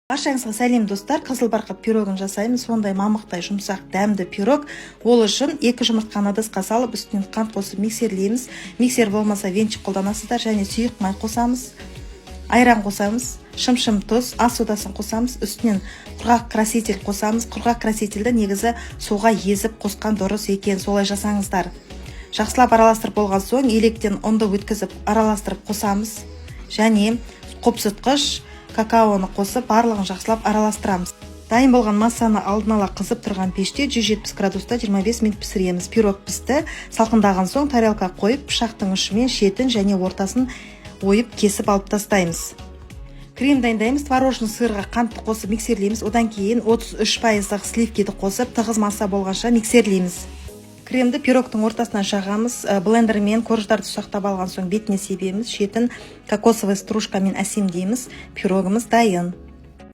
Баршаңызға сәлем достар, қызыл барқыт пирогын жасаймыз. Сондай мамықтай жұмсақ дәмді пирог. Ол үшін 2 жұмыртқаны ыдысқа салып, үстінен қант қосып миксерлейміз. Миксер болмаса венчик қолданасыздар, және сұйық май қосамыз, айран қосамыз, шым-шым тұз, ас содасын қосамыз, үстінен құрғақ краситель қосамыз. Құрғақ красительді негізі суға езіп қосқан дұрыс екен, солай жасаңыздар. Жақсылап араластырып болған соң електен ұнды өткізіп араластырып қосамыз, және қопсытқыш какаоны қосып барлығын жақсылап араластырамыз. Дайын болған массаны алдын ала қызып тұрған пеште 170 градуста 25 минут пісіреміз. Пирог пісті. Салқындаған соң тарелка қойып, пышақтың ұшымен шетін және ортасын ойып кесіп алып тастаймыз. Крем дайындаймыз. Творожный сырға қантты қосып миксерлейміз. Одан кейін 33% сливкиді қосып тығыз масса болғанша миксерлейміз. Кремді пирогтың ортасынан жағамыз, блендермен корждарды ұсақтап алған соң бетіне себеміз, шетін кокосовый стружкамен әсемдейміз. Пирогымыз дайын.